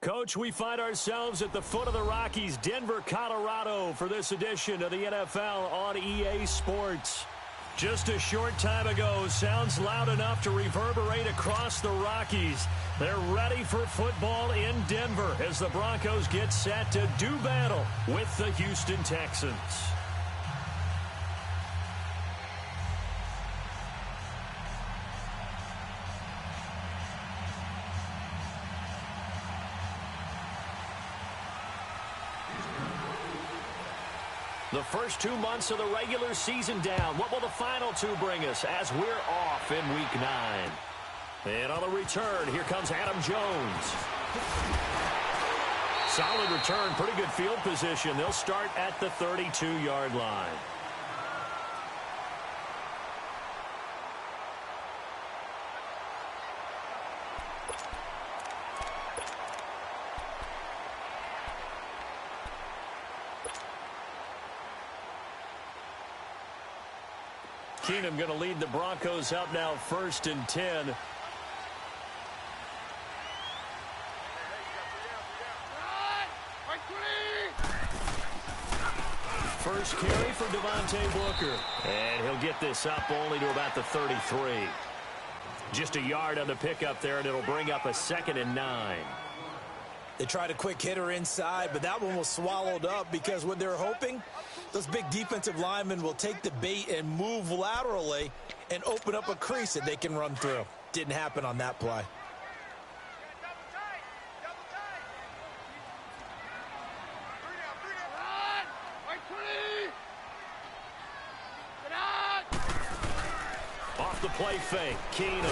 Coach, we find ourselves at the foot of the Rockies, Denver, Colorado, for this edition of the NFL on EA Sports. Just a short time ago, sounds loud enough to reverberate across the Rockies. They're ready for football in Denver as the Broncos get set to do battle with the Houston Texans. The first 2 months of the regular season down. What will the final two bring us as we're off in Week 9? And on the return, here comes Adam Jones. Solid return, pretty good field position. They'll start at the 32-yard line. Keenum going to lead the Broncos up now, 1st and 10. First carry for Devontae Booker. And he'll get this up only to about the 33. Just a yard on the pickup there, and it'll bring up a 2nd and 9. They tried a quick hitter inside, but that one was swallowed up because what they're hoping, those big defensive linemen will take the bait and move laterally and open up a crease that they can run through. Didn't happen on that play. Off the play fake, Keenum.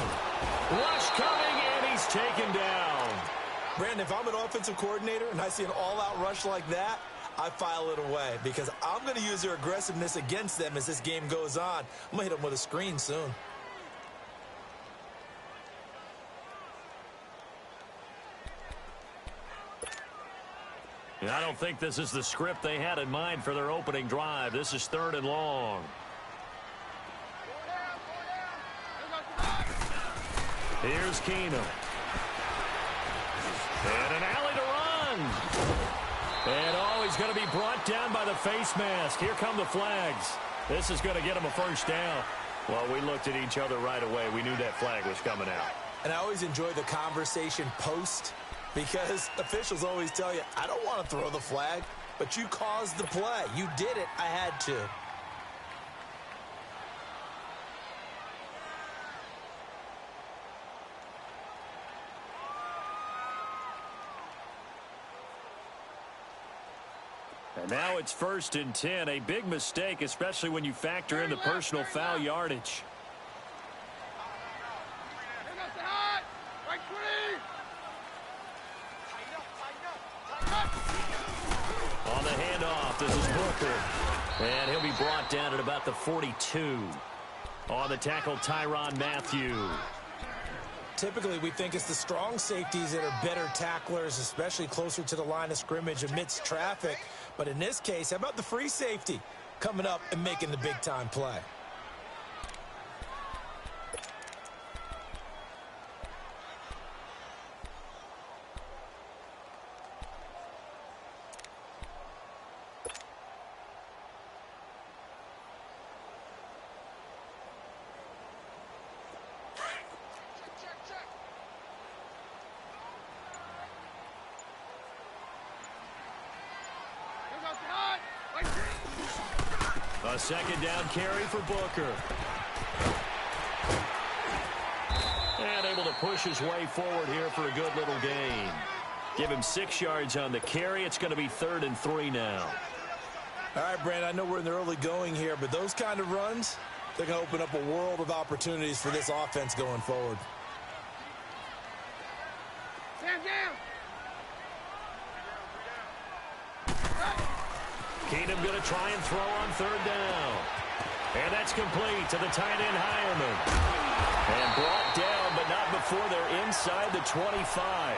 Rush coming, and he's taken down. Brandon, if I'm an offensive coordinator and I see an all-out rush like that, I file it away because I'm going to use their aggressiveness against them as this game goes on. I'm going to hit them with a screen soon. And I don't think this is the script they had in mind for their opening drive. This is 3rd and long. Here's Keenum. And an alley to run. And he's going to be brought down by the face mask. Here come the flags. This is going to get him a 1st down. Well, we looked at each other right away. We knew that flag was coming out. And I always enjoy the conversation post because officials always tell you, I don't want to throw the flag, but you caused the play. You did it. I had to. And now it's 1st and 10. A big mistake, especially when you factor in the personal foul yardage. On the handoff, this is Booker. And he'll be brought down at about the 42. On the tackle, Tyrann Mathieu. Typically, we think it's the strong safeties that are better tacklers, especially closer to the line of scrimmage amidst traffic. But in this case, how about the free safety coming up and making the big-time play? A 2nd down carry for Booker. And able to push his way forward here for a good little gain. Give him 6 yards on the carry. It's going to be 3rd and 3 now. All right, Brandon, I know we're in the early going here, but those kind of runs, they're going to open up a world of opportunities for this offense going forward. Keenum going to try and throw on 3rd down. And that's complete to the tight end, Hireman. And brought down, but not before they're inside the 25.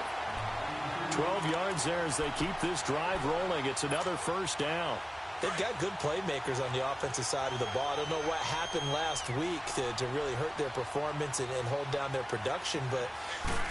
12 yards there as they keep this drive rolling. It's another 1st down. They've got good playmakers on the offensive side of the ball. I don't know what happened last week to really hurt their performance and hold down their production, but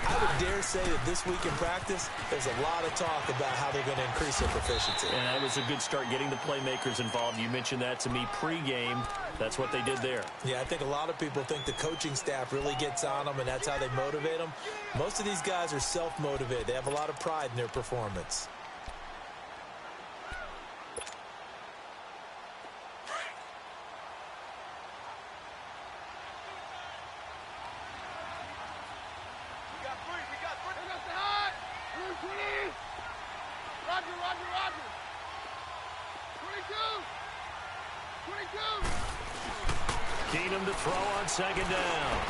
I would dare say that this week in practice, there's a lot of talk about how they're going to increase their proficiency. And that was a good start getting the playmakers involved. You mentioned that to me pregame. That's what they did there. Yeah, I think a lot of people think the coaching staff really gets on them, and that's how they motivate them. Most of these guys are self-motivated. They have a lot of pride in their performance. Keenum to throw on second down.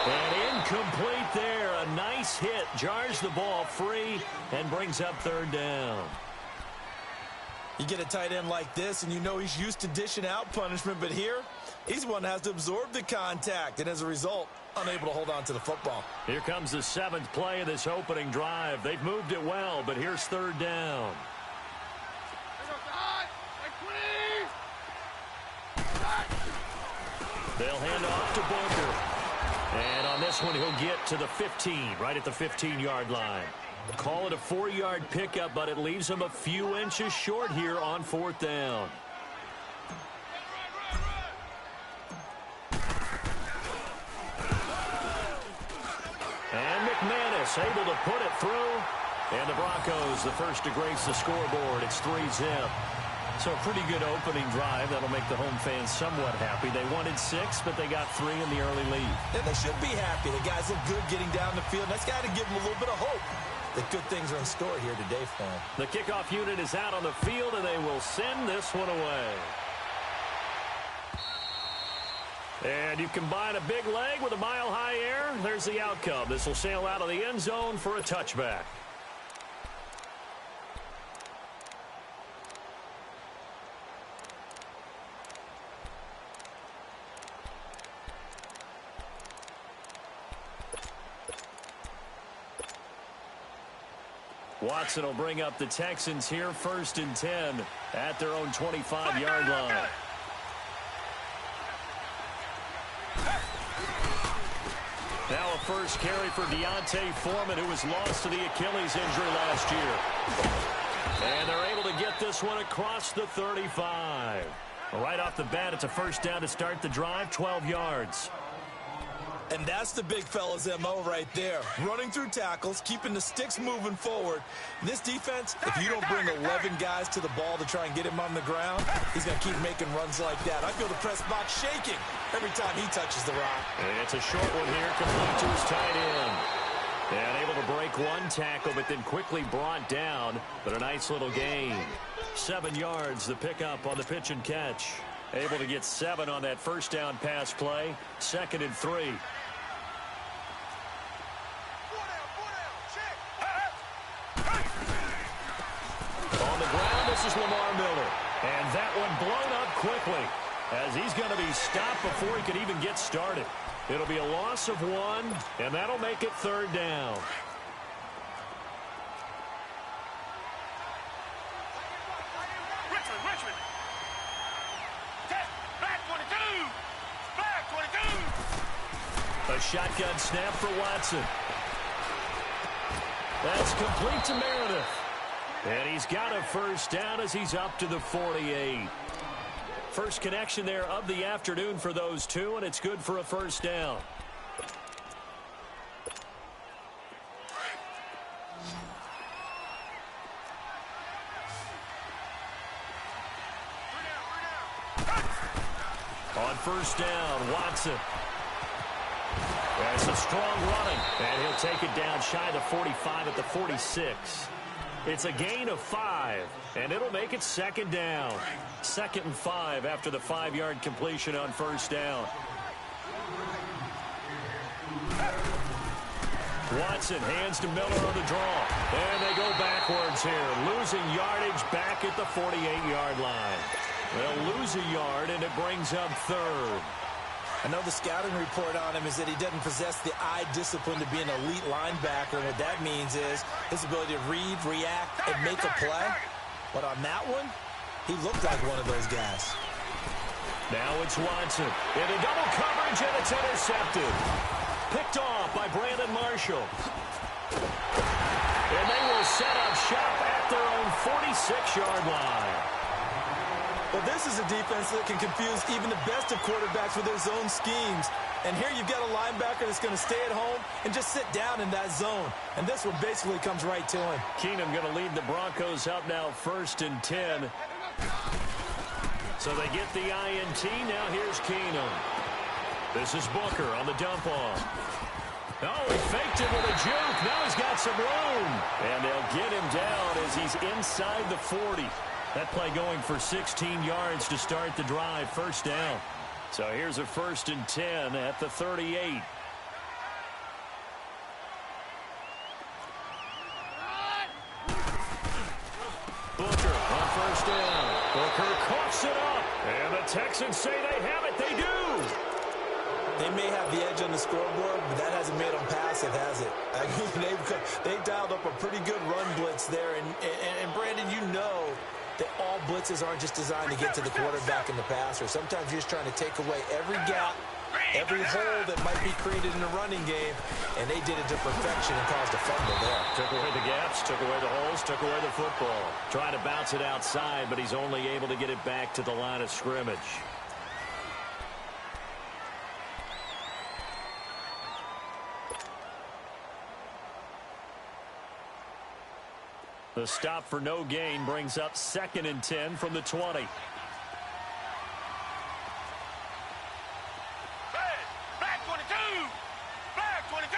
And incomplete there. A nice hit. Jars the ball free and brings up third down. You get a tight end like this, and you know he's used to dishing out punishment, but here, he's the one that has to absorb the contact, and as a result, unable to hold on to the football. Here comes the 7th play of this opening drive. They've moved it well, but here's third down. They'll hand off to Booker. And on this one, he'll get to the 15, right at the 15-yard line. Call it a 4-yard pickup, but it leaves him a few inches short here on 4th down. And McManus able to put it through. And the Broncos, the first to grace the scoreboard. It's 3-zip. So a pretty good opening drive. That'll make the home fans somewhat happy. They wanted 6, but they got 3 in the early lead. And they should be happy. The guys look good getting down the field. That's got to give them a little bit of hope that good things are in store here today for them. The kickoff unit is out on the field, and they will send this one away. And you combine a big leg with a mile-high air. There's the outcome. This will sail out of the end zone for a touchback. Watson will bring up the Texans here, 1st and 10 at their own 25-yard line. Now a first carry for Deontay Foreman, who was lost to the Achilles injury last year. And they're able to get this one across the 35. Right off the bat, it's a first down to start the drive, 12 yards. And that's the big fella's MO right there. Running through tackles, keeping the sticks moving forward. This defense, if you don't bring 11 guys to the ball to try and get him on the ground, he's going to keep making runs like that. I feel the press box shaking every time he touches the rock. And it's a short one here, complete to his tight end. And able to break one tackle, but then quickly brought down. But a nice little gain. 7 yards, the pickup on the pitch and catch. Able to get 7 on that first down pass play. 2nd and 3. On the ground, this is Lamar Miller. And that one blown up quickly as he's going to be stopped before he can even get started. It'll be a loss of 1, and that'll make it 3rd down. Richmond. Back 22. Back 22. A shotgun snap for Watson. That's complete to Meredith. And he's got a first down as he's up to the 48. First connection there of the afternoon for those two, and it's good for a first down. On first down, Watson. That's a strong running, and he'll take it down shy of the 45 at the 46. It's a gain of 5, and it'll make it 2nd down. 2nd and 5 after the 5-yard completion on first down. Watson hands to Miller on the draw. And they go backwards here, losing yardage back at the 48-yard line. They'll lose a yard, and it brings up 3rd. I know the scouting report on him is that he doesn't possess the eye discipline to be an elite linebacker. And what that means is his ability to read, react, and make a play. But on that one, He looked like one of those guys. Now it's Watson. Into double coverage, and it's intercepted. Picked off by Brandon Marshall. And they will set up shop at their own 46-yard line. Well, this is a defense that can confuse even the best of quarterbacks with their zone schemes. And here you've got a linebacker that's going to stay at home and just sit down in that zone. And this one basically comes right to him. Keenum going to lead the Broncos up now 1st and 10. So they get the INT. Now here's Keenum. This is Booker on the dump off. Oh, he faked it with a juke. Now he's got some room. And they'll get him down as he's inside the 40. That play going for 16 yards to start the drive. First down. So here's a 1st and 10 at the 38. Booker on 1st down. Booker coughs it up. And the Texans say they have it. They do. They may have the edge on the scoreboard, but that hasn't made them passive, has it? I mean, they've dialed up a pretty good run blitz there. And Brandon, you know that all blitzes aren't just designed to get to the quarterback and the passer. Sometimes you're just trying to take away every gap, every hole that might be created in a running game, and they did it to perfection and caused a fumble there. Took away the gaps, took away the holes, took away the football. Trying to bounce it outside, but he's only able to get it back to the line of scrimmage. The stop for no gain brings up 2nd and 10 from the 20. Flag 22! Flag 22!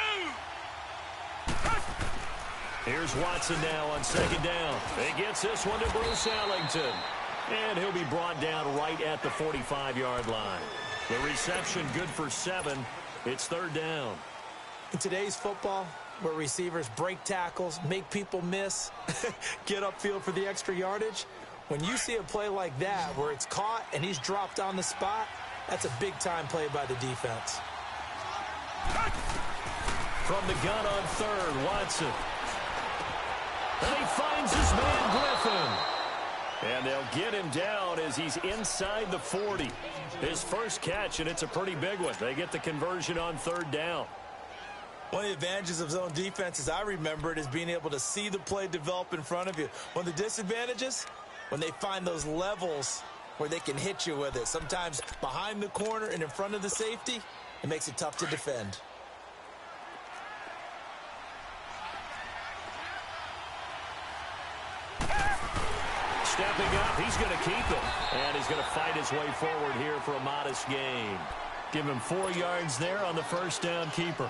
Here's Watson now on 2nd down. He gets this one to Bruce Ellington. And he'll be brought down right at the 45-yard line. The reception good for 7. It's 3rd down. In today's football, where receivers break tackles, make people miss, get upfield for the extra yardage, when you see a play like that where it's caught and he's dropped on the spot, that's a big-time play by the defense. From the gun on 3rd, Watson. And he finds his man Griffin. And they'll get him down as he's inside the 40. His first catch, and it's a pretty big one. They get the conversion on 3rd down. One of the advantages of zone defense, as I remember it, is being able to see the play develop in front of you. One of the disadvantages, when they find those levels where they can hit you with it. Sometimes behind the corner and in front of the safety, it makes it tough to defend. Stepping up, he's going to keep it. And he's going to fight his way forward here for a modest gain. Give him 4 yards there on the 1st down keeper.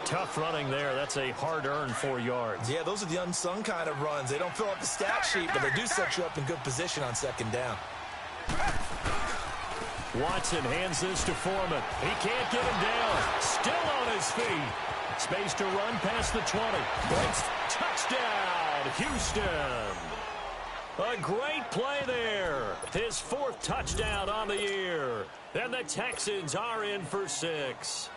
Tough running there. That's a hard-earned 4 yards. Yeah, those are the unsung kind of runs. They don't fill up the stat sheet, but they do set you up in good position on 2nd down. Watson hands this to Foreman. He can't get him down. Still on his feet. Space to run past the 20. Breaks. Touchdown, Houston. A great play there. His 4th touchdown on the year. And the Texans are in for 6.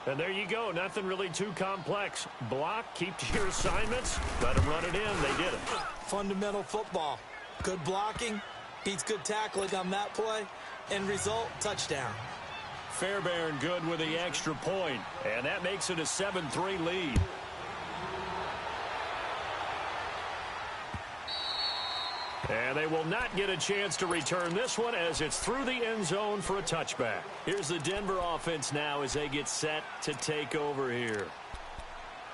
And there you go. Nothing really too complex. Block, keep to your assignments, let them run it in. They did it. Fundamental football. Good blocking, beats good tackling on that play. End result, touchdown. Fairbairn good with the extra point. And that makes it a 7-3 lead. And they will not get a chance to return this one as it's through the end zone for a touchback. Here's the Denver offense now as they get set to take over here.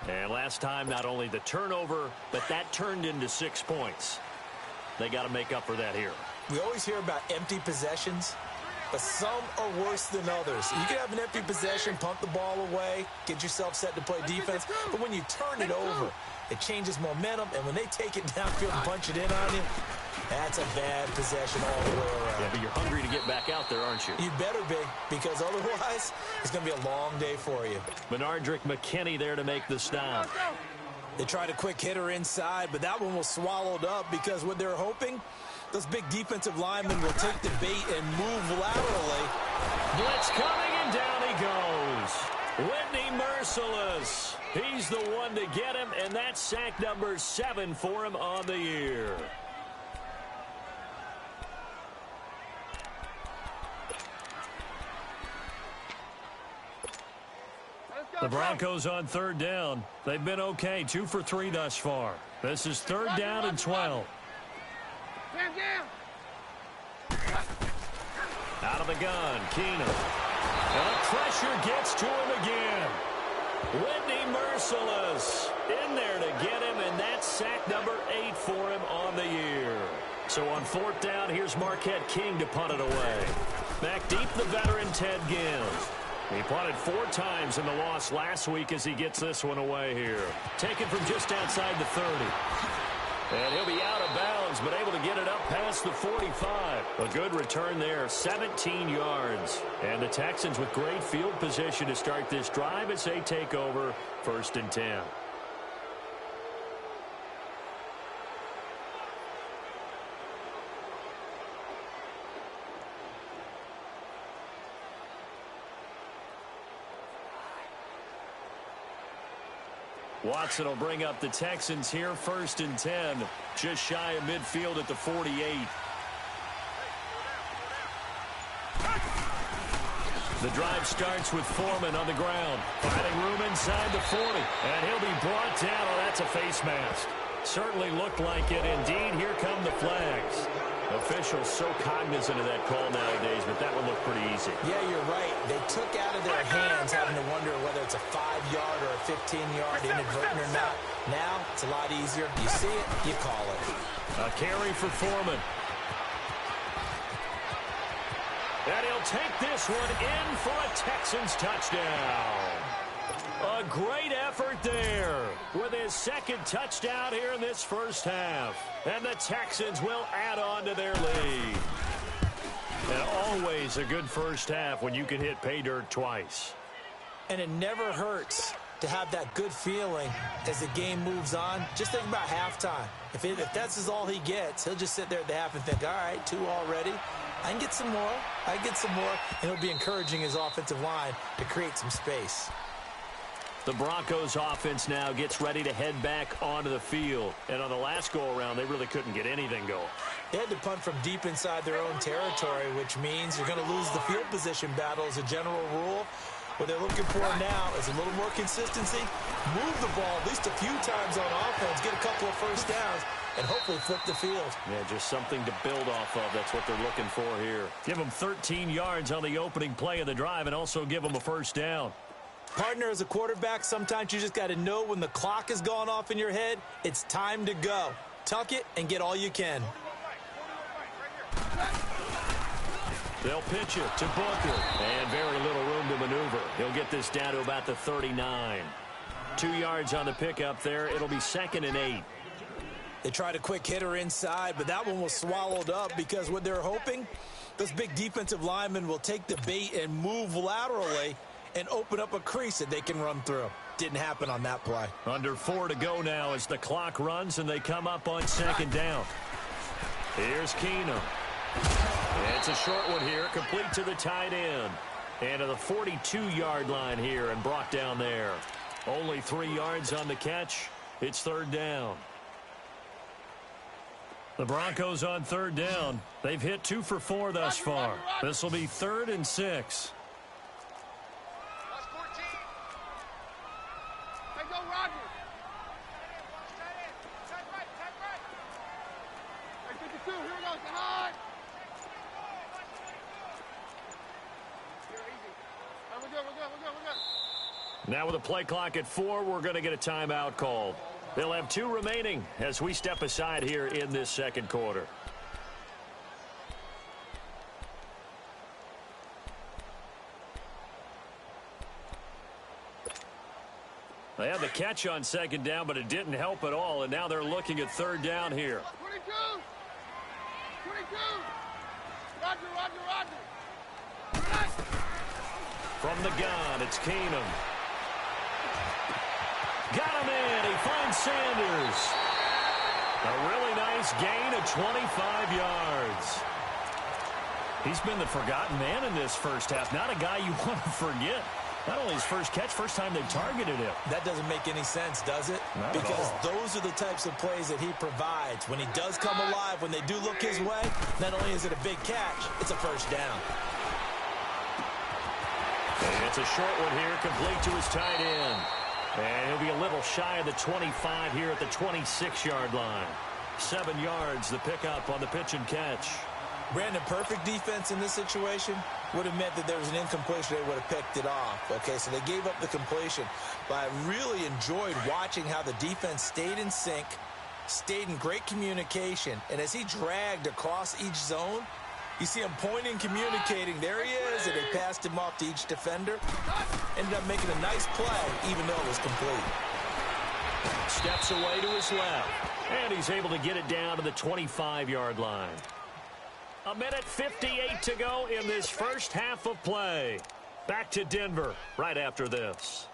And last time, not only the turnover, but that turned into 6 points. They got to make up for that here. We always hear about empty possessions, but some are worse than others. You can have an empty possession, punt the ball away, get yourself set to play defense, but when you turn it over, it changes momentum, and when they take it downfield and punch it in on you, that's a bad possession all the way around. Yeah, but you're hungry to get back out there, aren't you? You better be, because otherwise, it's going to be a long day for you. Bernardrick McKinney there to make the stop. They tried a quick hitter inside, but that one was swallowed up because what they're hoping, those big defensive linemen will take the bait and move laterally. Blitz coming, and down he goes. Whitney Merciless. He's the one to get him, and that's sack number 7 for him on the year. The Broncos on third down. They've been okay, 2 for 3 thus far. This is third down and 12. Out of the gun, Keenum. And the pressure gets to him again. Whitney Merciless in there to get him, and that's sack number 8 for him on the year. So on fourth down, here's Marquette King to punt it away. Back deep, the veteran Ted Ginn. He punted 4 times in the loss last week as he gets this one away here. Taken from just outside the 30. And he'll be out of bounds, but able to get it up past the 45. A good return there, 17 yards. And the Texans with great field position to start this drive as they take over 1st and 10. Watson will bring up the Texans here, 1st and 10. Just shy of midfield at the 48. The drive starts with Foreman on the ground. Finding room inside the 40. And he'll be brought down. Oh, that's a face mask. Certainly looked like it. Indeed, here come the flags. Officials so cognizant of that call nowadays, but that one looked pretty easy. Yeah, you're right. They took out of their hands having to wonder whether it's a 5-yard or a 15-yard inadvertent or not. Now, it's a lot easier. You see it, you call it. A carry for Foreman. And he'll take this one in for a Texans touchdown. A great effort there with his 2nd touchdown here in this first half. And the Texans will add on to their lead. And always a good first half when you can hit pay dirt twice. And it never hurts to have that good feeling as the game moves on. Just think about halftime. If that's all he gets, he'll just sit there at the half and think, all right, 2 already. I can get some more. I can get some more. And he'll be encouraging his offensive line to create some space. The Broncos offense now gets ready to head back onto the field. And on the last go-around, they really couldn't get anything going. They had to punt from deep inside their own territory, which means you're going to lose the field position battle as a general rule. What they're looking for now is a little more consistency. Move the ball at least a few times on offense, get a couple of first downs, and hopefully flip the field. Yeah, just something to build off of. That's what they're looking for here. Give them 13 yards on the opening play of the drive and also give them a first down. Partner, as a quarterback, sometimes you just got to know when the clock has gone off in your head, it's time to go. Tuck it and get all you can. They'll pitch it to Booker. And very little room to maneuver. He'll get this down to about the 39. 2 yards on the pickup there. It'll be 2nd and 8. They tried a quick hitter inside, but that one was swallowed up because what they're hoping, those big defensive linemen will take the bait and move laterally and open up a crease that they can run through. Didn't happen on that play. Under 4 to go now as the clock runs and they come up on 2nd down. Here's Keenum. It's a short one here, complete to the tight end. And to the 42-yard line here and brought down there. Only 3 yards on the catch. It's 3rd down. The Broncos on 3rd down. They've hit 2 for 4 thus far. This will be 3rd and 6. Now with a play clock at 4, we're going to get a timeout called. They'll have 2 remaining as we step aside here in this 2nd quarter. They had the catch on 2nd down, but it didn't help at all, and now they're looking at 3rd down here. 22! 22! Roger! From the gun, it's Keenum. Got him in. He finds Sanders. A really nice gain of 25 yards. He's been the forgotten man in this first half. Not a guy you want to forget. Not only his first catch, first time they've targeted him. That doesn't make any sense, does it? Because those are the types of plays that he provides. When he does come alive, when they do look his way, not only is it a big catch, it's a first down. And it's a short one here, complete to his tight end. And he'll be a little shy of the 25 here at the 26-yard line. 7 yards, the pickup on the pitch and catch. Brandon, perfect defense in this situation would have meant that there was an incompletion. They would have picked it off. Okay, so they gave up the completion. But I really enjoyed watching how the defense stayed in sync, stayed in great communication. And as he dragged across each zone, you see him pointing, communicating. There he is, and they passed him off to each defender. Ended up making a nice play, even though it was complete. Steps away to his left. And he's able to get it down to the 25-yard line. 1:58 to go in this first half of play. Back to Denver right after this.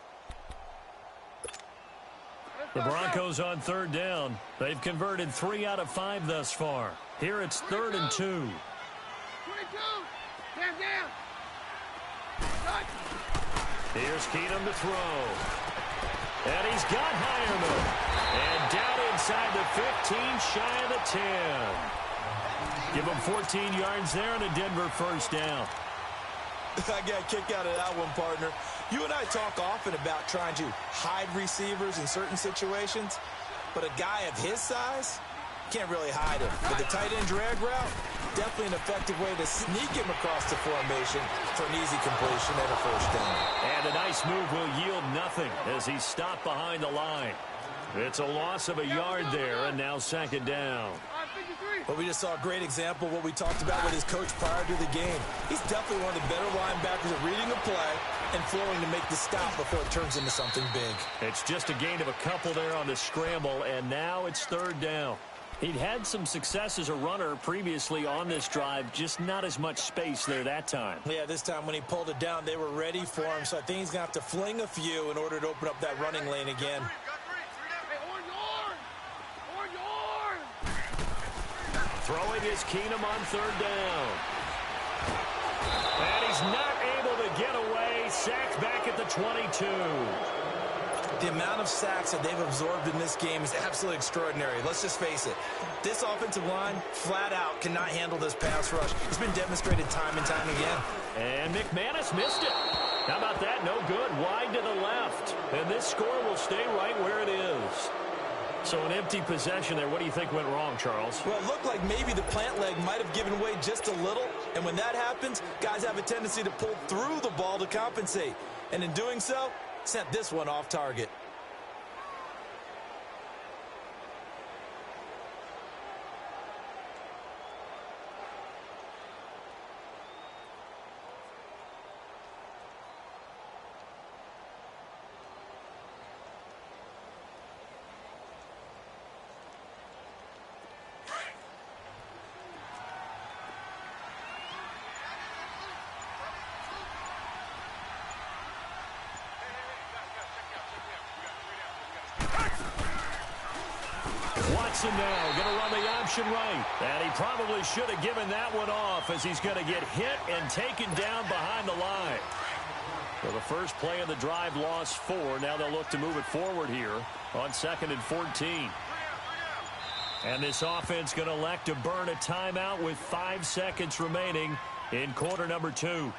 The Broncos on third down. They've converted 3 out of 5 thus far. Here it's 3rd and 2. 22. Stand down. Touch. Here's Keenum to throw. And he's got Hireman. And down inside the 15, shy of the 10. Give him 14 yards there and a Denver first down. I got a kick out of that one, partner. You and I talk often about trying to hide receivers in certain situations, but a guy of his size can't really hide him. With the tight end drag route, definitely an effective way to sneak him across the formation for an easy completion and a first down. And a nice move will yield nothing as he's stopped behind the line. It's a loss of a yard there, and now 2nd down. Well, we just saw a great example of what we talked about with his coach prior to the game. He's definitely one of the better linebackers at reading a play and flowing to make the stop before it turns into something big. It's just a gain of a couple there on the scramble, and now it's 3rd down. He'd had some success as a runner previously on this drive, just not as much space there that time. Yeah, this time when he pulled it down, they were ready for him, so I think he's going to have to fling a few in order to open up that running lane again. Throwing is Keenum on 3rd down. And he's not able to get away. Sacked back at the 22. The amount of sacks that they've absorbed in this game is absolutely extraordinary. Let's just face it. This offensive line, flat out, cannot handle this pass rush. It's been demonstrated time and time again. And McManus missed it. How about that? No good. Wide to the left. And this score will stay right where it is. So an empty possession there. What do you think went wrong, Charles? Well, it looked like maybe the plant leg might have given way just a little. And when that happens, guys have a tendency to pull through the ball to compensate. And in doing so, sent this one off target. Watson now going to run the option right. And he probably should have given that one off as he's going to get hit and taken down behind the line. So the first play of the drive lost 4. Now they'll look to move it forward here on 2nd and 14. And this offense going to elect to burn a timeout with 5 seconds remaining in quarter number 2.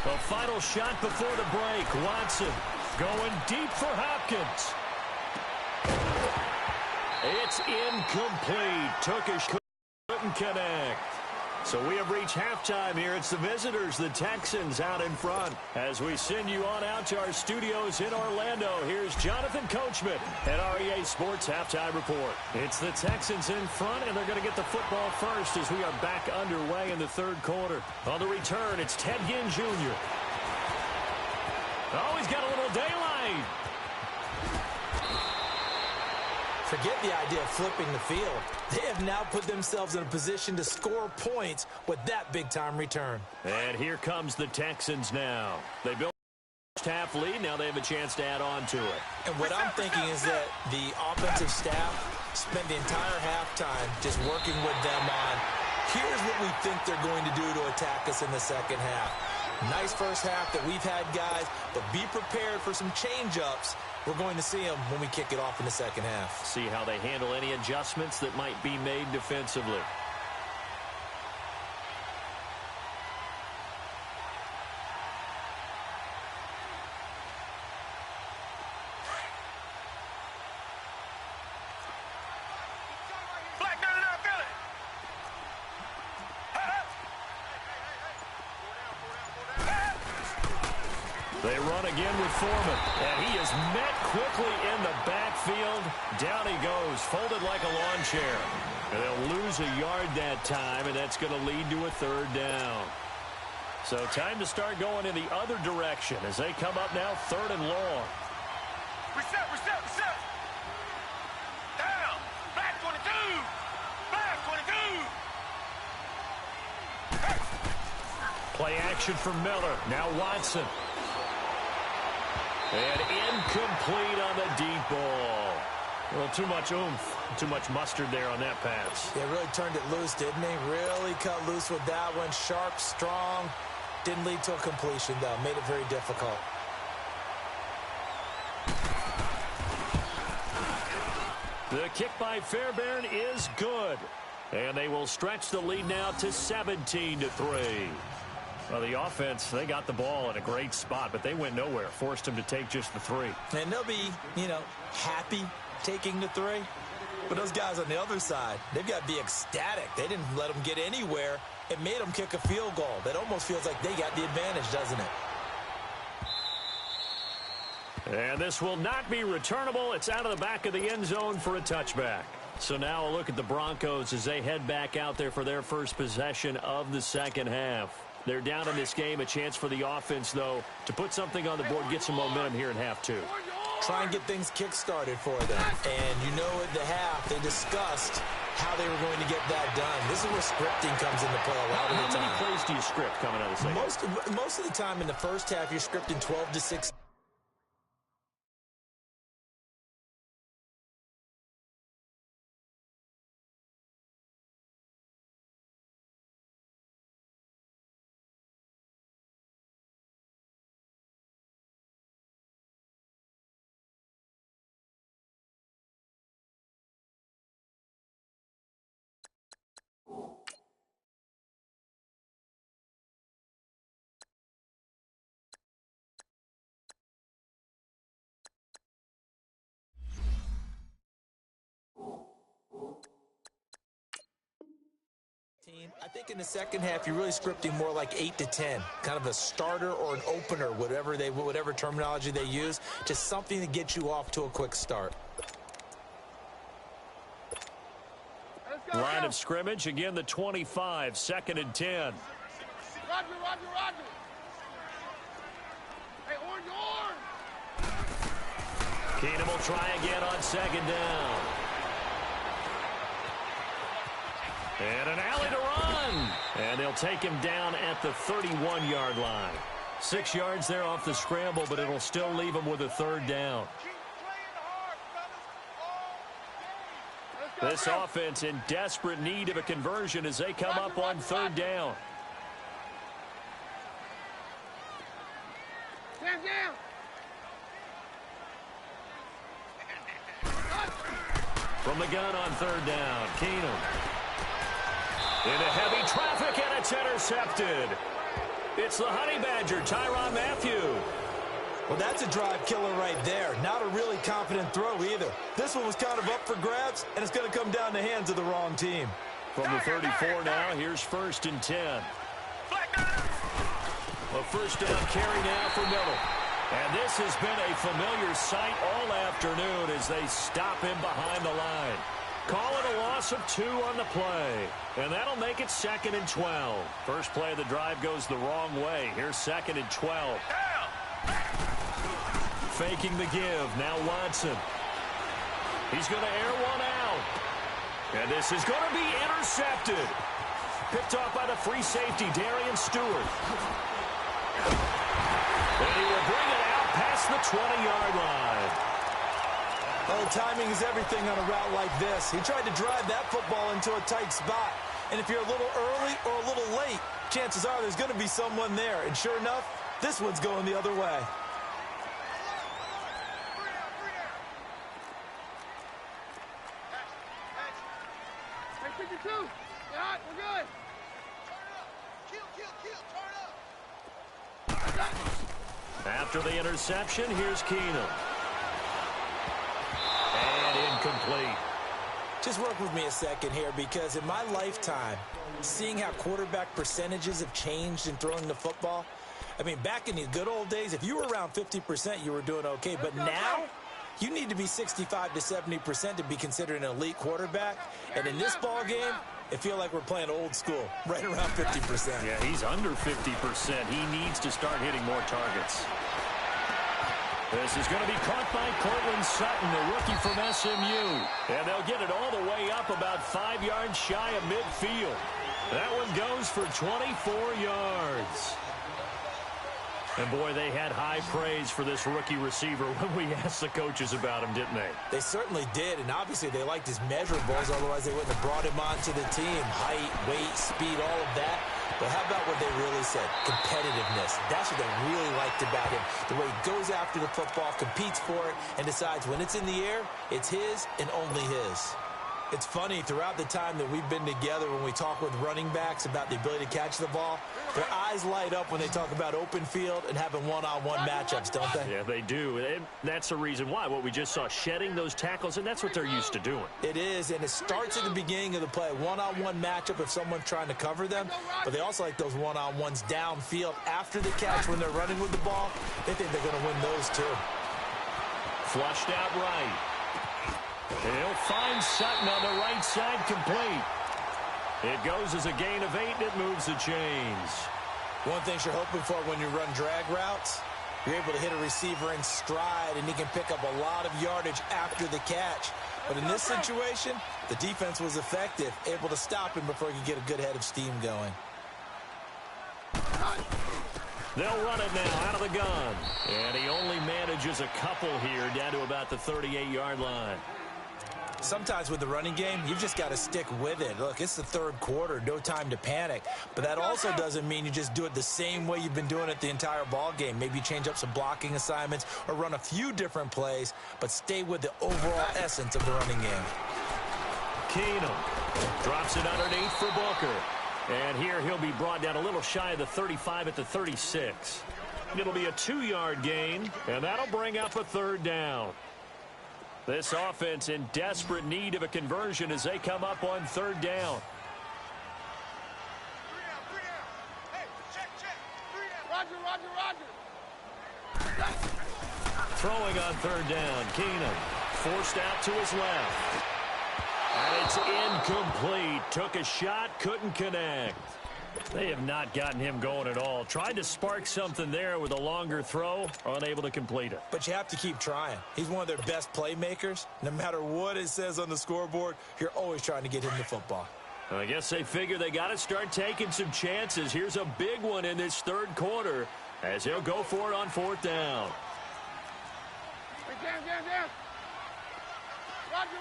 The final shot before the break. Watson going deep for Hopkins. It's incomplete. Turkish couldn't connect. So we have reached halftime here. It's the visitors, the Texans, out in front. As we send you on out to our studios in Orlando, here's Jonathan Coachman at REA Sports Halftime Report. It's the Texans in front, and they're going to get the football first as we are back underway in the 3rd quarter. On the return, it's Ted Ginn Jr. Oh, he's got a little daylight. Forget the idea of flipping the field. They have now put themselves in a position to score points with that big-time return. And here comes the Texans now. They built a first half lead. Now they have a chance to add on to it. And what I'm thinking is that the offensive staff spent the entire halftime just working with them on Here's what we think they're going to do to attack us in the second half. Nice first half that we've had, guys, but be prepared for some change-ups. We're going to see them when we kick it off in the second half. See how they handle any adjustments that might be made defensively. They run again with Foreman, and he is met quickly in the backfield. Down he goes, folded like a lawn chair. And they'll lose a yard that time, and that's going to lead to a third down. So time to start going in the other direction as they come up now third and long. Reset. Down. Back 22. Back 22. Play action for Miller. Now Watson. And incomplete on the deep ball. Well, too much oomph, too much mustard there on that pass. They really turned it loose, didn't they? Really cut loose with that one. Sharp, strong. Didn't lead to a completion, though. Made it very difficult. The kick by Fairbairn is good. And they will stretch the lead now to 17-3. Well, the offense, they got the ball in a great spot, but they went nowhere. Forced them to take just the 3. And they'll be, happy taking the 3. But those guys on the other side, they've got to be ecstatic. They didn't let them get anywhere. It made them kick a field goal. That almost feels like they got the advantage, doesn't it? And this will not be returnable. It's out of the back of the end zone for a touchback. So now a look at the Broncos as they head back out there for their first possession of the second half. They're down in this game. A chance for the offense, though, to put something on the board, get some momentum here in half 2. Try and get things kick-started for them. And at the half, they discussed how they were going to get that done. This is where scripting comes into play a lot of the time. How many plays do you script coming out of the second? Most of the time in the first half, you're scripting 12 to 16. I think in the second half, you're really scripting more like 8 to 10, kind of a starter or an opener, whatever terminology they use, just something to get you off to a quick start. Line of scrimmage, again the 25, 2nd and 10. Roger. Hey, orange. Keenum will try again on 2nd down. And an alley to run. And they'll take him down at the 31-yard line. 6 yards there off the scramble, but it'll still leave him with a third down. This offense in desperate need of a conversion as they come up on 3rd down. Stand down. From the gun on 3rd down, Keenum. Into heavy traffic, and it's intercepted. It's the Honey Badger, Tyrann Mathieu. Well, that's a drive killer right there. Not a really confident throw either. This one was kind of up for grabs, and it's going to come down the hands of the wrong team. From the 34 now, here's 1st and 10. A first down carry now for Miller. And this has been a familiar sight all afternoon as they stop him behind the line. Call it a loss of 2 on the play. And that'll make it 2nd and 12. First play of the drive goes the wrong way. Here's 2nd and 12. Faking the give. Now Watson. He's going to air one out. And this is going to be intercepted. Picked off by the free safety, Darian Stewart. And he will bring it out past the 20-yard line. Oh, timing is everything on a route like this. He tried to drive that football into a tight spot. And if you're a little early or a little late, chances are there's going to be someone there. And sure enough, this one's going the other way. Hey, 52. Yeah, we're good. After the interception, here's Keenum. And incomplete. Just work with me a second here, because in my lifetime, seeing how quarterback percentages have changed in throwing the football, I mean, back in the good old days, if you were around 50%, you were doing okay. But now, you need to be 65 to 70% to be considered an elite quarterback. And in this ball game, I feel like we're playing old school, right around 50%. Yeah, he's under 50%. He needs to start hitting more targets. This is going to be caught by Cortland Sutton, the rookie from SMU. And they'll get it all the way up about 5 yards shy of midfield. That one goes for 24 yards. And, boy, they had high praise for this rookie receiver when we asked the coaches about him, didn't they? They certainly did, and obviously they liked his measurables, otherwise they wouldn't have brought him onto the team. Height, weight, speed, all of that. But how about what they really said? Competitiveness. That's what they really liked about him. The way he goes after the football, competes for it, and decides when it's in the air, it's his and only his. It's funny, throughout the time that we've been together, when we talk with running backs about the ability to catch the ball, their eyes light up when they talk about open field and having one-on-one matchups, don't they? Yeah, they do. And that's the reason why. What we just saw, shedding those tackles, and that's what they're used to doing. It is, and it starts at the beginning of the play. One-on-one matchup if someone's trying to cover them, but they also like those one-on-ones downfield after the catch when they're running with the ball. They think they're going to win those too. Flushed out right. He'll find Sutton on the right side, complete. It goes as a gain of 8, and it moves the chains. One thing you're hoping for when you run drag routes, you're able to hit a receiver in stride, and he can pick up a lot of yardage after the catch. But in this situation, the defense was effective, able to stop him before he could get a good head of steam going. They'll run it now out of the gun. And he only manages a couple here, down to about the 38-yard line. Sometimes with the running game, you've just got to stick with it. Look, it's the third quarter, no time to panic. But that also doesn't mean you just do it the same way you've been doing it the entire ball game. Maybe change up some blocking assignments or run a few different plays, but stay with the overall essence of the running game. Keenum drops it underneath for Booker. And here he'll be brought down a little shy of the 35 at the 36. It'll be a 2-yard gain, and that'll bring up a third down. This offense in desperate need of a conversion as they come up on third down. Hey, check. Roger. Throwing on third down, Keenum forced out to his left. And it's incomplete. Took a shot, couldn't connect. They have not gotten him going at all. Tried to spark something there with a longer throw, unable to complete it. But you have to keep trying. He's one of their best playmakers. No matter what it says on the scoreboard, you're always trying to get him the football. I guess they figure they got to start taking some chances. Here's a big one in this third quarter as he'll go for it on fourth down. Hey, down. Roger.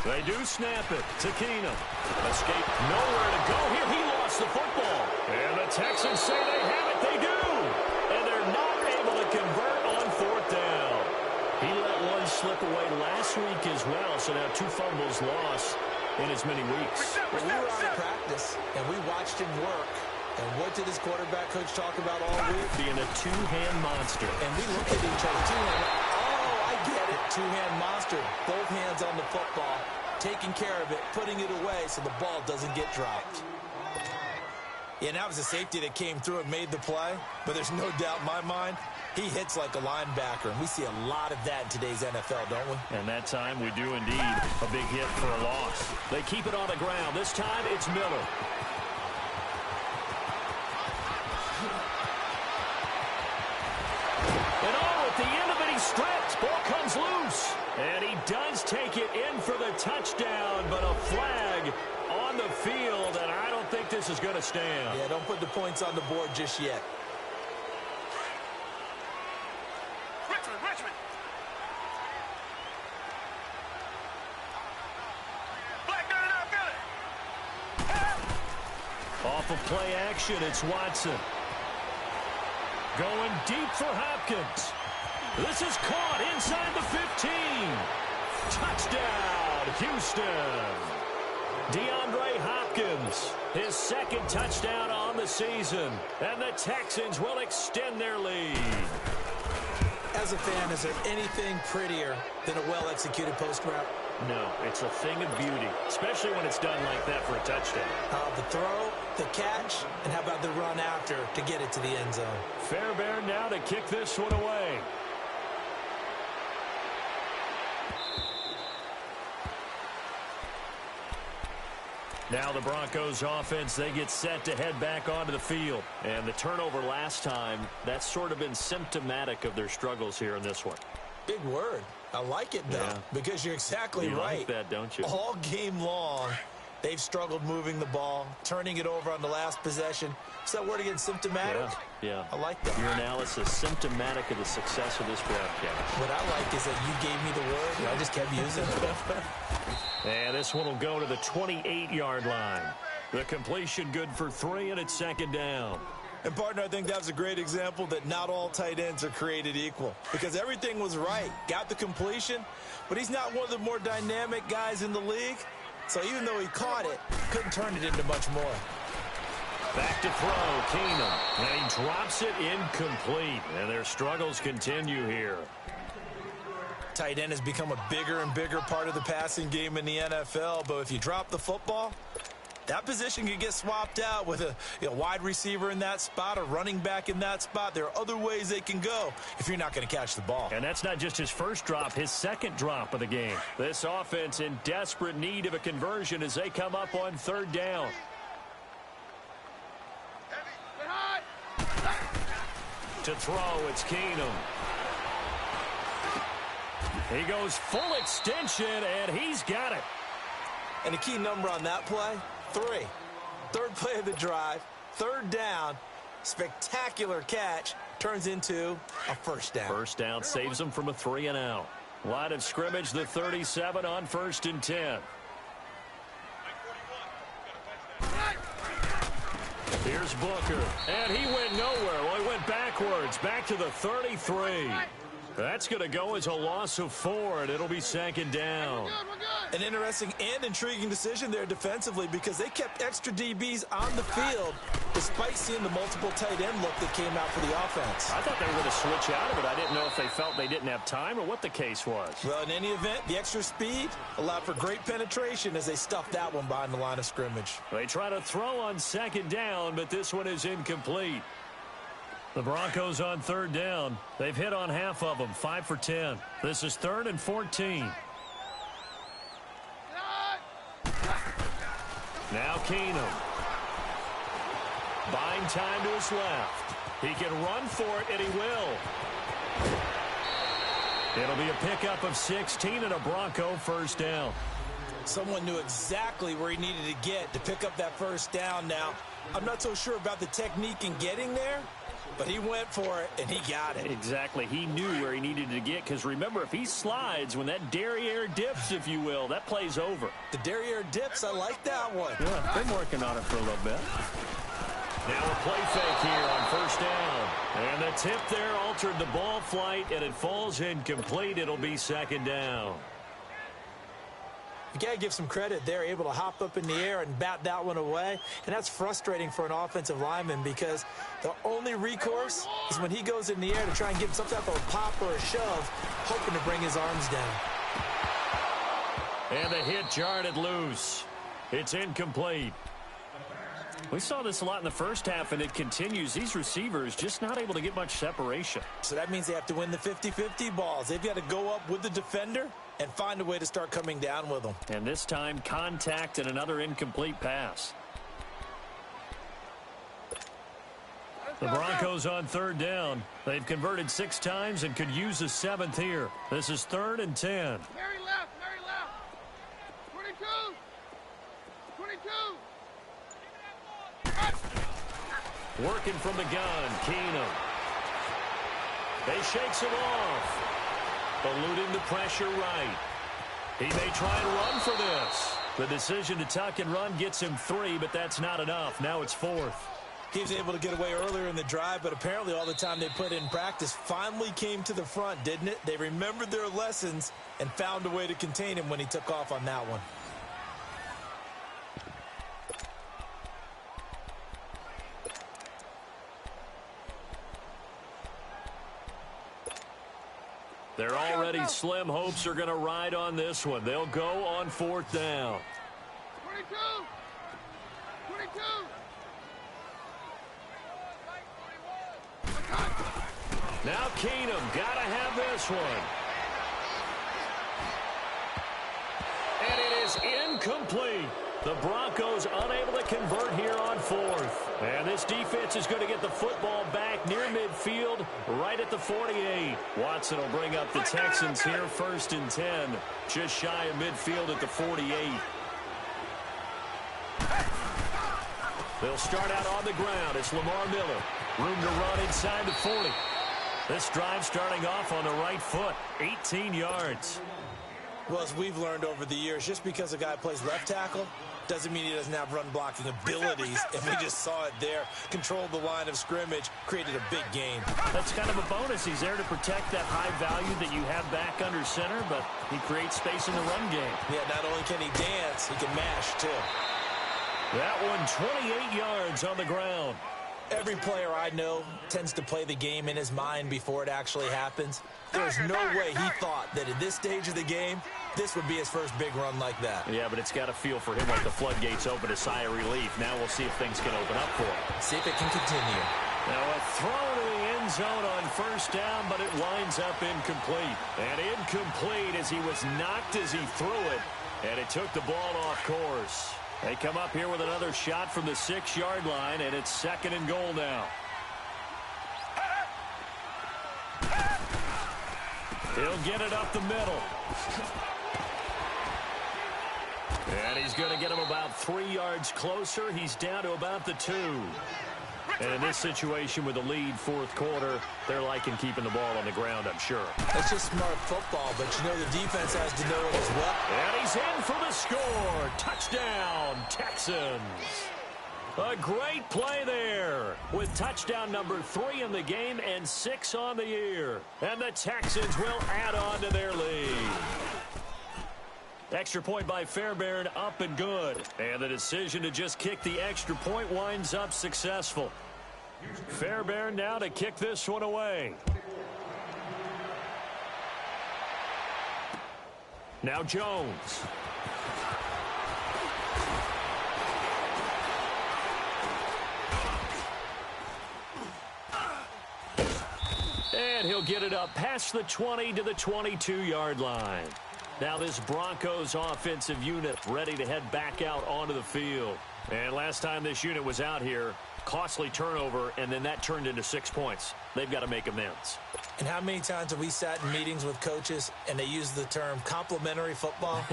They do snap it to Keenum. Escape, nowhere to go here. He lost the football. And the Texans say they have it. They do. And they're not able to convert on fourth down. He let one slip away last week as well, so now 2 fumbles lost in as many weeks. Well, we were out of practice, and we watched him work. And what did his quarterback coach talk about all week? Being a two-hand monster. And we look at each other, two-hand. Oh, I get it. Two-hand monster. Both hands on the football, taking care of it, putting it away so the ball doesn't get dropped. Yeah, and that was a safety that came through and made the play. But there's no doubt in my mind, he hits like a linebacker. And we see a lot of that in today's NFL, don't we? And that time we do indeed. A big hit for a loss. They keep it on the ground. This time it's Miller. And at the end of it, he stripped. Ball comes loose. And he does take it in for the touchdown, but a flag on the field, and I don't think this is going to stand. Yeah, don't put the points on the board just yet. Richmond. Black, got it out, got it. Off of play action, it's Watson. Going deep for Hopkins. This is caught inside the 15. Touchdown, Houston. DeAndre Hopkins, his second touchdown on the season. And the Texans will extend their lead. As a fan, is there anything prettier than a well-executed post route? No, it's a thing of beauty, especially when it's done like that for a touchdown. The throw, the catch, and how about the run after to get it to the end zone? Fairbairn now to kick this one away. Now the Broncos offense, they get set to head back onto the field. And the turnover last time, that's sort of been symptomatic of their struggles here in this one. Big word. I like it, though, because you're exactly you right. Like that, don't you? All game long, they've struggled moving the ball, turning it over on the last possession. Is that word again, symptomatic? Yeah. I like that. Your analysis, symptomatic of the success of this broadcast. What I like is that you gave me the word, and I just kept using it. And this one will go to the 28-yard line. The completion good for 3, and it's second down. And, partner, I think that was a great example that not all tight ends are created equal. Because everything was right. Got the completion, but he's not one of the more dynamic guys in the league. So even though he caught it, couldn't turn it into much more. Back to throw, Keenum. And he drops it incomplete. And their struggles continue here. Tight end has become a bigger and bigger part of the passing game in the NFL. But if you drop the football, that position can get swapped out with a wide receiver in that spot, a running back in that spot. There are other ways they can go if you're not going to catch the ball. And that's not just his first drop, his second drop of the game. This offense in desperate need of a conversion as they come up on third down. To throw, it's Keenum. He goes full extension, and he's got it. And the key number on that play, 3. Third play of the drive, third down, spectacular catch, turns into a first down. First down saves them from a 3-and-out. Line of scrimmage, the 37 on 1st and 10. Here's Booker, and he went nowhere. Well, he went backwards, back to the 33. That's going to go as a loss of 4, and it'll be second down. An interesting and intriguing decision there defensively because they kept extra DBs on the field despite seeing the multiple tight end look that came out for the offense. I thought they were going to switch out of it. I didn't know if they felt they didn't have time or what the case was. Well, in any event, the extra speed allowed for great penetration as they stuffed that one behind the line of scrimmage. They try to throw on second down, but this one is incomplete. The Broncos on third down. They've hit on half of them, 5 for 10. This is 3rd and 14. Now Keenum. Buying time to his left. He can run for it, and he will. It'll be a pickup of 16 and a Bronco first down. Someone knew exactly where he needed to get to pick up that first down. Now, I'm not so sure about the technique in getting there, but he went for it, and he got it. Exactly. He knew where he needed to get, because remember, if he slides, when that derriere dips, if you will, that play's over. The derriere dips, I like that one. Yeah, been working on it for a little bit. Now a play fake here on first down. And the tip there altered the ball flight, and it falls incomplete. It'll be second down. You got to give some credit. They're able to hop up in the air and bat that one away. And that's frustrating for an offensive lineman because the only recourse is when he goes in the air to try and get some type of a pop or a shove, hoping to bring his arms down. And the hit jarred it loose. It's incomplete. We saw this a lot in the first half, and it continues. These receivers just not able to get much separation. So that means they have to win the 50-50 balls. They've got to go up with the defender and find a way to start coming down with them. And this time, contact and another incomplete pass. The Broncos on third down. They've converted 6 times and could use a 7th here. This is 3rd and 10. Mary left, Mary left. 22. 22. Working from the gun, Keenum. They shakes him off. Eluding the pressure right. He may try and run for this. The decision to tuck and run gets him 3, but that's not enough. Now it's 4th. He was able to get away earlier in the drive, but apparently all the time they put in practice finally came to the front, didn't it? They remembered their lessons and found a way to contain him when he took off on that one. Their already slim hopes are going to ride on this one. They'll go on 4th down. 22! 22! Now Keenum, got to have this one. And it is incomplete. The Broncos unable to convert here on 4th. And this defense is going to get the football back near midfield, right at the 48. Watson will bring up the Texans here, 1st and 10. Just shy of midfield at the 48. They'll start out on the ground. It's Lamar Miller. Room to run inside the 40. This drive starting off on the right foot. 18 yards. Well, as we've learned over the years, just because a guy plays left tackle doesn't mean he doesn't have run-blocking abilities. And we just saw it there. Controlled the line of scrimmage, created a big gain. That's kind of a bonus. He's there to protect that high value that you have back under center, but he creates space in the run game. Yeah, not only can he dance, he can mash, too. That one, 28 yards on the ground. Every player I know tends to play the game in his mind before it actually happens. There's no way he thought that at this stage of the game, this would be his first big run like that. Yeah, but it's got to feel for him like the floodgates open, a sigh of relief. Now we'll see if things can open up for him. See if it can continue. Now a throw to the end zone on 1st down, but it winds up incomplete. And incomplete as he was knocked as he threw it, and it took the ball off course. They come up here with another shot from the 6-yard line, and it's 2nd and goal now. He'll get it up the middle. And he's going to get him about 3 yards closer. He's down to about the 2. And in this situation with the lead 4th quarter, they're liking keeping the ball on the ground, I'm sure. It's just smart football, but you know the defense has to know it as well. And he's in for the score. Touchdown, Texans. A great play there with touchdown number 3 in the game and 6 on the year. And the Texans will add on to their lead. Extra point by Fairbairn, up and good. And the decision to just kick the extra point winds up successful. Fairbairn now to kick this one away. Now Jones. And he'll get it up past the 20 to the 22-yard line. Now this Broncos offensive unit ready to head back out onto the field. And last time this unit was out here, costly turnover, and then that turned into 6 points. They've got to make amends. And how many times have we sat in meetings with coaches and they use the term complementary football?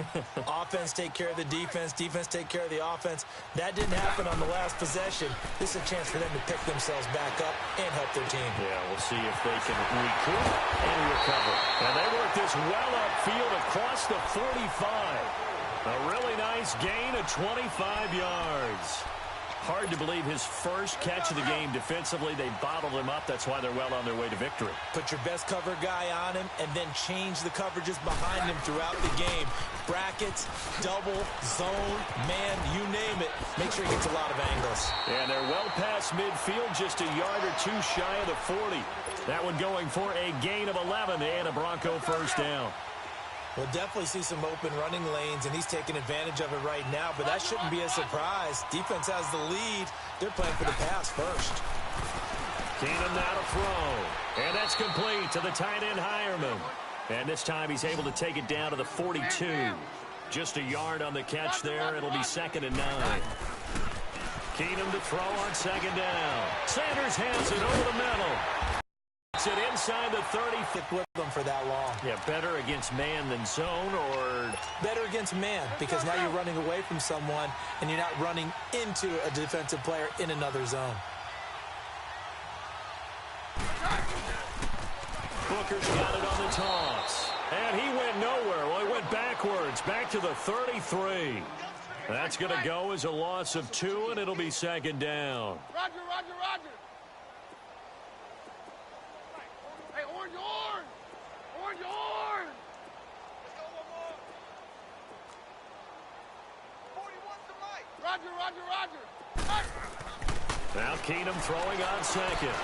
Offense take care of the defense, defense take care of the offense. That didn't happen on the last possession. This is a chance for them to pick themselves back up and help their team. Yeah, we'll see if they can recoup and recover. And they work this well upfield across the 45. A really nice gain of 25 yards. Hard to believe his first catch of the game defensively. They bottled him up. That's why they're well on their way to victory. Put your best cover guy on him and then change the coverages behind him throughout the game. Brackets, double, zone, man, you name it. Make sure he gets a lot of angles. And they're well past midfield, just a yard or two shy of the 40. That one going for a gain of 11 and a Bronco first down. We'll definitely see some open running lanes, and he's taking advantage of it right now, but that shouldn't be a surprise. Defense has the lead. They're playing for the pass first. Keenum now to throw. And that's complete to the tight end, Hireman. And this time he's able to take it down to the 42. Just a yard on the catch there. It'll be 2nd and 9. Keenum to throw on 2nd down. Sanders hands it over the middle. It inside the 30. Stick with them for that long. Yeah, better against man than zone, or better against man, because now you're running away from someone and you're not running into a defensive player in another zone. Booker's got it on the toss. And he went nowhere. Well, he went backwards, back to the 33. That's going to go as a loss of 2, and it'll be second down. Roger, roger, roger. Hey, orange, orange. Orange, orange. Let's go one more. 41 to Mike. Roger, roger, roger. Now Keenum throwing on second.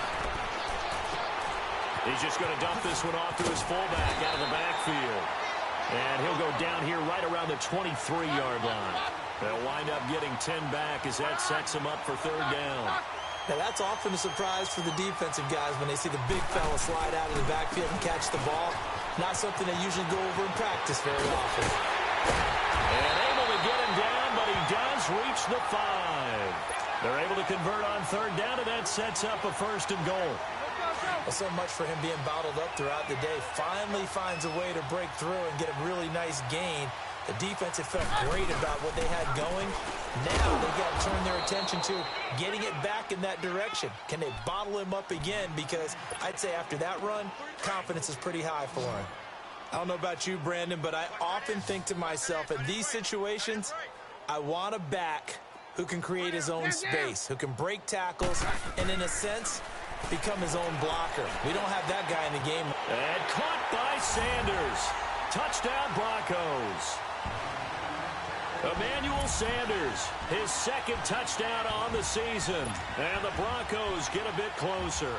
He's just going to dump this one off to his fullback out of the backfield. And he'll go down here right around the 23-yard line. They'll wind up getting 10 back as that sets him up for third down. Now, that's often a surprise for the defensive guys when they see the big fella slide out of the backfield and catch the ball. Not something they usually go over in practice very often. And able to get him down, but he does reach the 5. They're able to convert on third down, and that sets up a first and goal. Well, so much for him being bottled up throughout the day. Finally finds a way to break through and get a really nice gain. The defense had felt great about what they had going. Now they got to turn their attention to getting it back in that direction. Can they bottle him up again? Because I'd say after that run, confidence is pretty high for him. I don't know about you, Brandon, but I often think to myself, in these situations, I want a back who can create his own space, who can break tackles, and in a sense, become his own blocker. We don't have that guy in the game. And caught by Sanders. Touchdown, Broncos. Emmanuel Sanders, his second touchdown on the season. And the Broncos get a bit closer.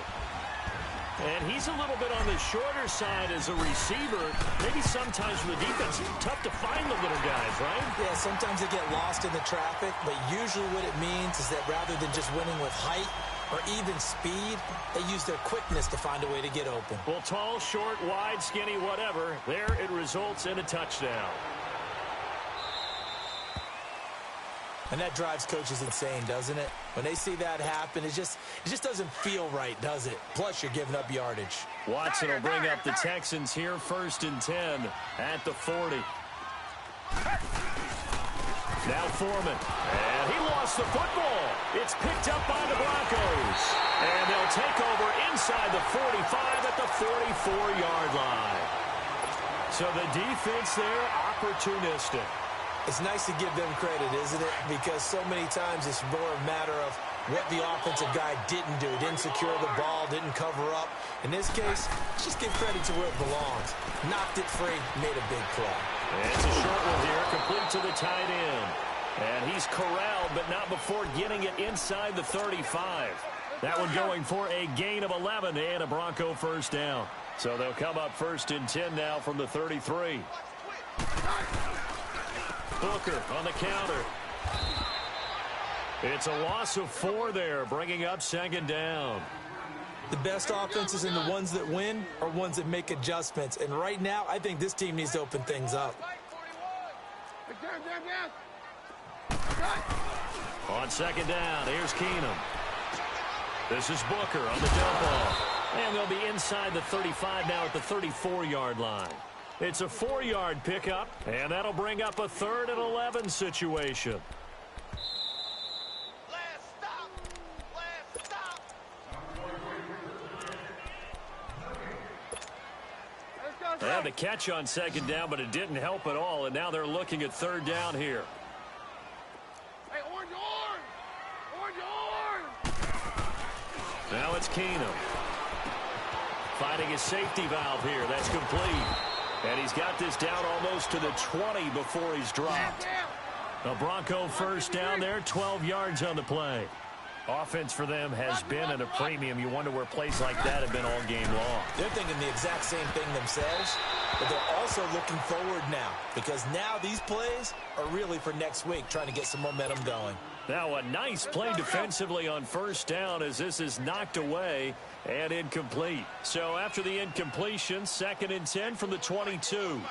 And he's a little bit on the shorter side as a receiver. Maybe sometimes for the defense, it's tough to find the little guys, right? Yeah, sometimes they get lost in the traffic, but usually what it means is that rather than just winning with height or even speed, they use their quickness to find a way to get open. Well, tall, short, wide, skinny, whatever, there it results in a touchdown. And that drives coaches insane, doesn't it? When they see that happen, it just doesn't feel right, does it? Plus, you're giving up yardage. Watson will bring up the Texans here, 1st and 10 at the 40. Now Foreman. And he lost the football. It's picked up by the Broncos. And they'll take over inside the 45 at the 44-yard line. So the defense there, opportunistic. It's nice to give them credit, isn't it? Because so many times it's more a matter of what the offensive guy didn't do. Didn't secure the ball, didn't cover up. In this case, just give credit to where it belongs. Knocked it free, made a big play. And it's a short one here, complete to the tight end. And he's corralled, but not before getting it inside the 35. That one going for a gain of 11 and a Bronco first down. So they'll come up 1st and 10 now from the 33. Booker on the counter. It's a loss of 4 there, bringing up 2nd down. The best offenses and the ones that win are ones that make adjustments. And right now, I think this team needs to open things up. On 2nd down, here's Keenum. This is Booker on the dump off. And they'll be inside the 35 now at the 34-yard line. It's a 4-yard pickup, and that'll bring up a 3rd and 11 situation. They had the catch on 2nd down, but it didn't help at all, and now they're looking at 3rd down here. Hey, orange, orange! Orange, orange! Now it's Keenum. Finding his safety valve here. That's complete. And he's got this down almost to the 20 before he's dropped. A Bronco first down there, 12 yards on the play. Offense for them has been at a premium. You wonder where plays like that have been all game long. They're thinking the exact same thing themselves, but they're also looking forward now because now these plays are really for next week, trying to get some momentum going. Now a nice play defensively on first down as this is knocked away and incomplete. So after the incompletion, 2nd and 10 from the 22.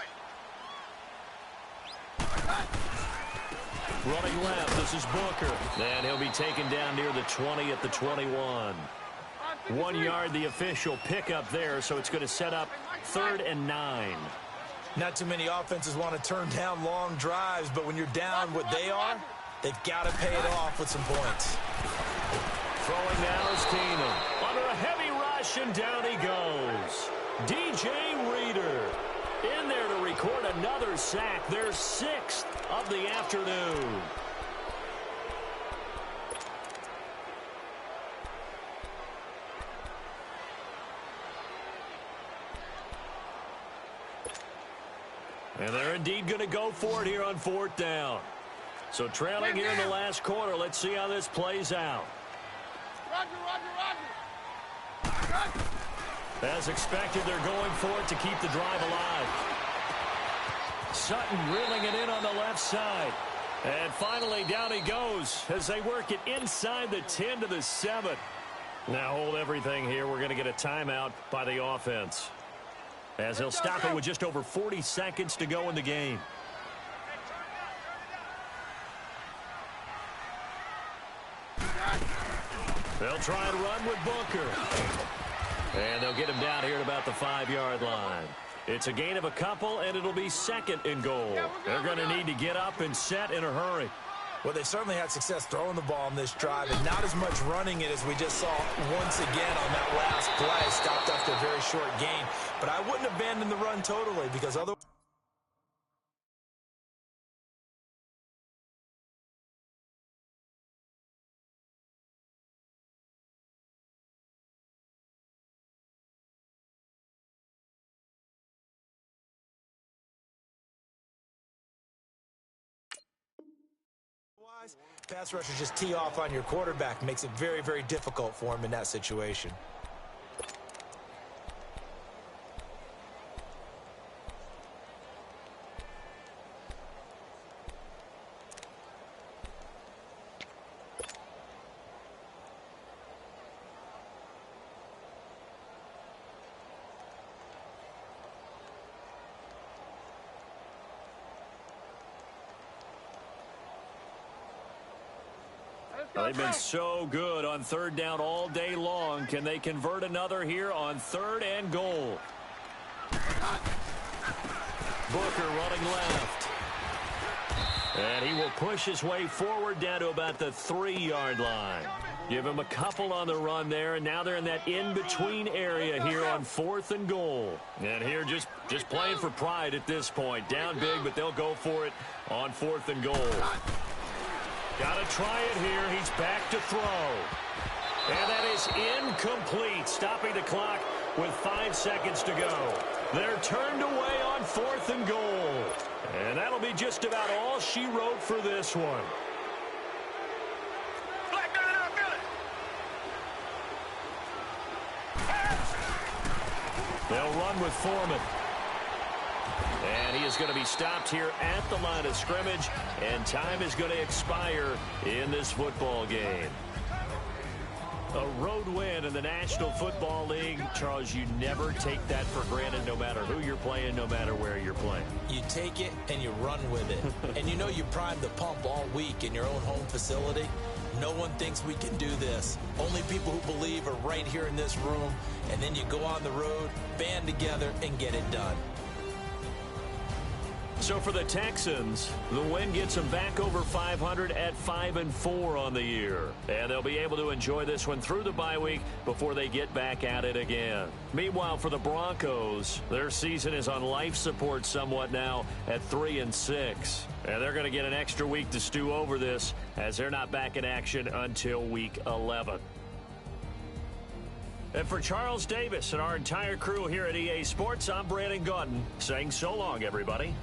Running left, this is Booker. And he'll be taken down near the 20 at the 21. 1 yard, the official pickup there, so it's going to set up 3rd and 9. Not too many offenses want to turn down long drives, but when you're down what they are, they've got to pay it off with some points. Throwing now is Keenum. Under a heavy rush, and down he goes. DJ Reader in there to record another sack, their 6th of the afternoon. And they're indeed going to go for it here on 4th down. So trailing here in the last quarter. Let's see how this plays out. Roger. As expected, they're going for it to keep the drive alive. Sutton reeling it in on the left side. And finally, down he goes as they work it inside the 10 to the 7. Now hold everything here. We're going to get a timeout by the offense, as he'll stop it with just over 40 seconds to go in the game. They'll try and run with Booker. And they'll get him down here at about the 5-yard line. It's a gain of a couple, and it'll be 2nd and goal. They're going to need to get up and set in a hurry. Well, they certainly had success throwing the ball on this drive, and not as much running it as we just saw once again on that last play. Stopped after a very short gain. But I wouldn't abandon the run totally, because otherwise... pass rushers just tee off on your quarterback. Makes it very, very difficult for him in that situation. They've been so good on 3rd down all day long. Can they convert another here on 3rd and goal? Booker running left. And he will push his way forward down to about the 3-yard line. Give him a couple on the run there, and now they're in that in-between area here on 4th and goal. And here just playing for pride at this point. Down big, but they'll go for it on 4th and goal. Got to try it here. He's back to throw. And that is incomplete, stopping the clock with 5 seconds to go. They're turned away on 4th and goal. And that'll be just about all she wrote for this one. They'll run with Foreman. And he is going to be stopped here at the line of scrimmage, and time is going to expire in this football game. A road win in the National Football League. Charles, you never take that for granted, no matter who you're playing, no matter where you're playing. You take it and you run with it. And you know you primed the pump all week in your own home facility. No one thinks we can do this. Only people who believe are right here in this room. And then you go on the road, band together, and get it done. So for the Texans, the win gets them back over 500 at 5-4 on the year. And they'll be able to enjoy this one through the bye week before they get back at it again. Meanwhile, for the Broncos, their season is on life support somewhat now at 3-6. And they're going to get an extra week to stew over this, as they're not back in action until week 11. And for Charles Davis and our entire crew here at EA Sports, I'm Brandon Gaudin saying so long, everybody.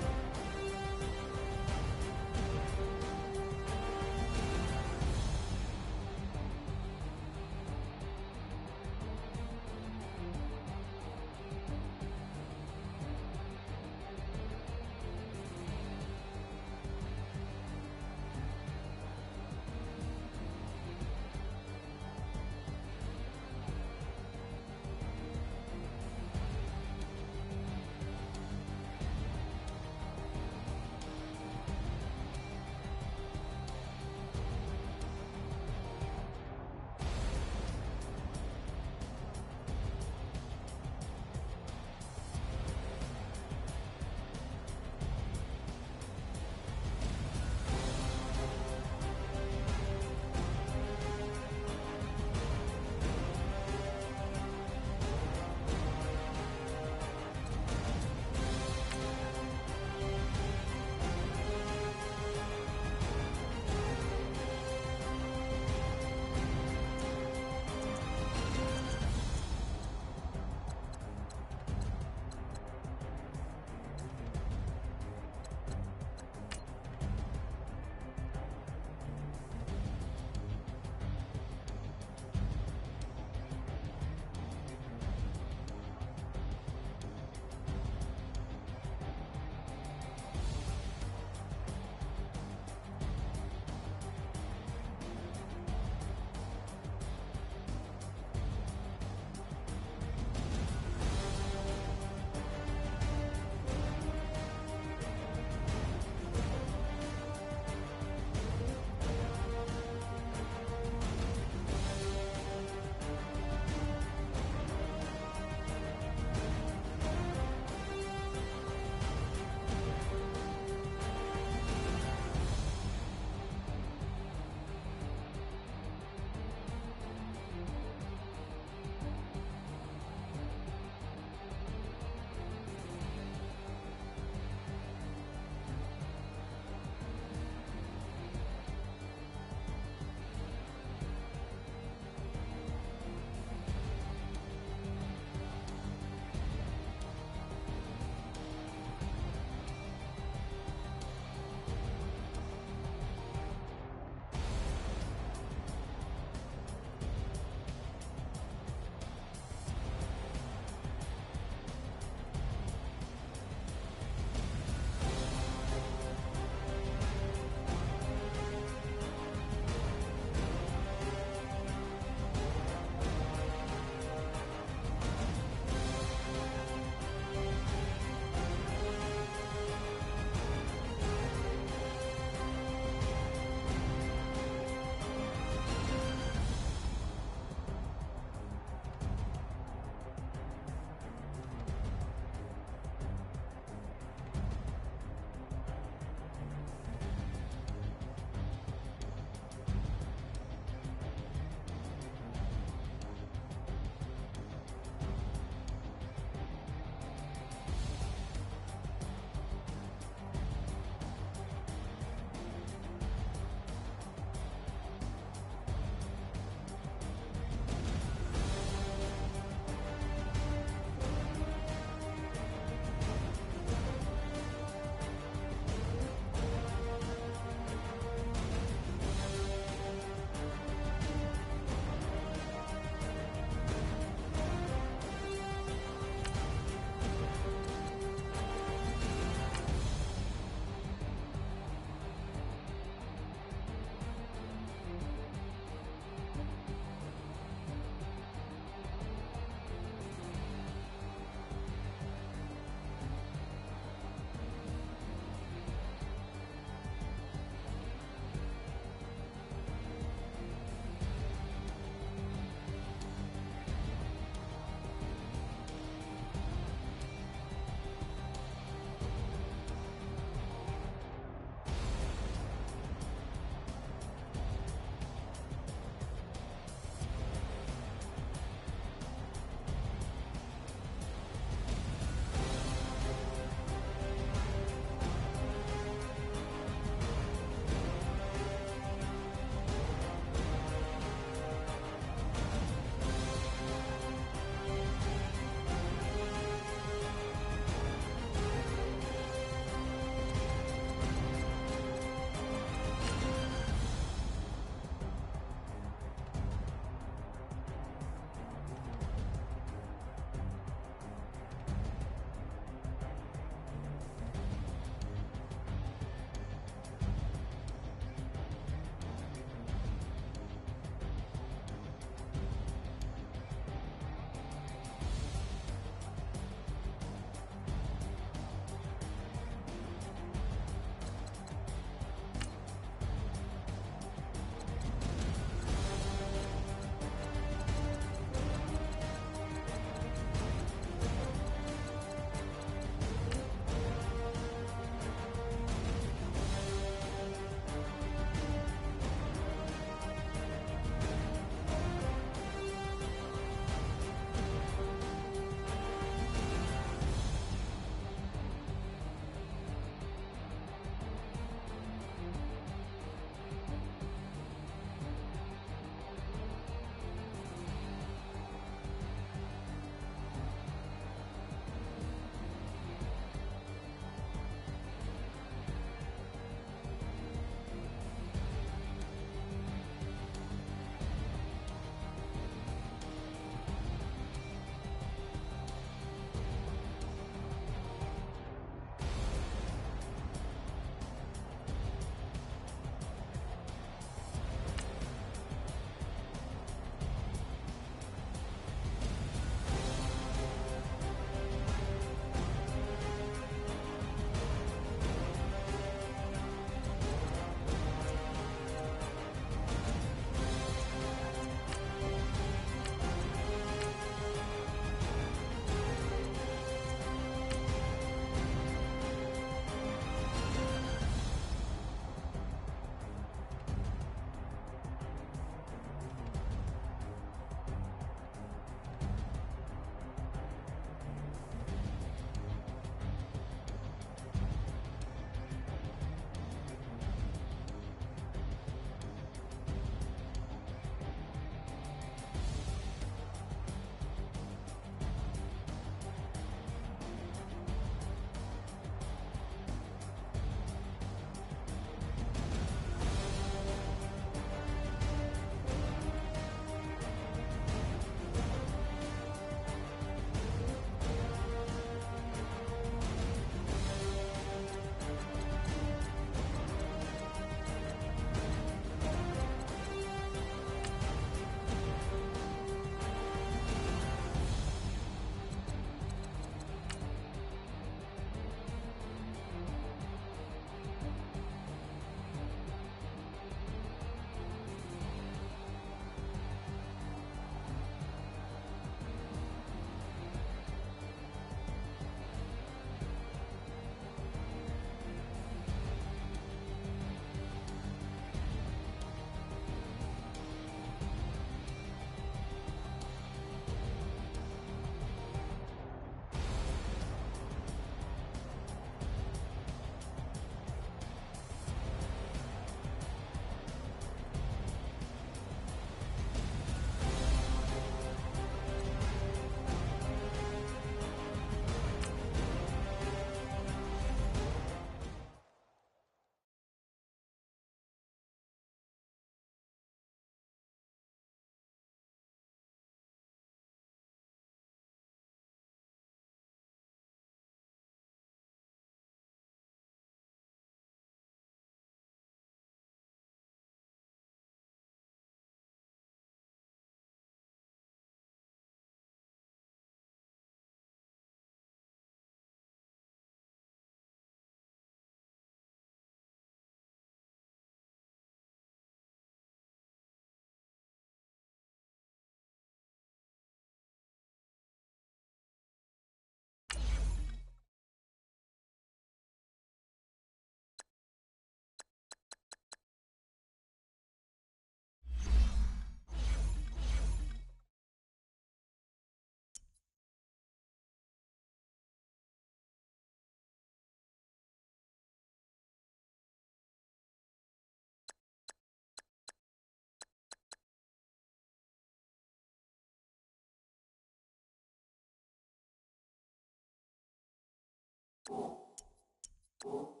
go.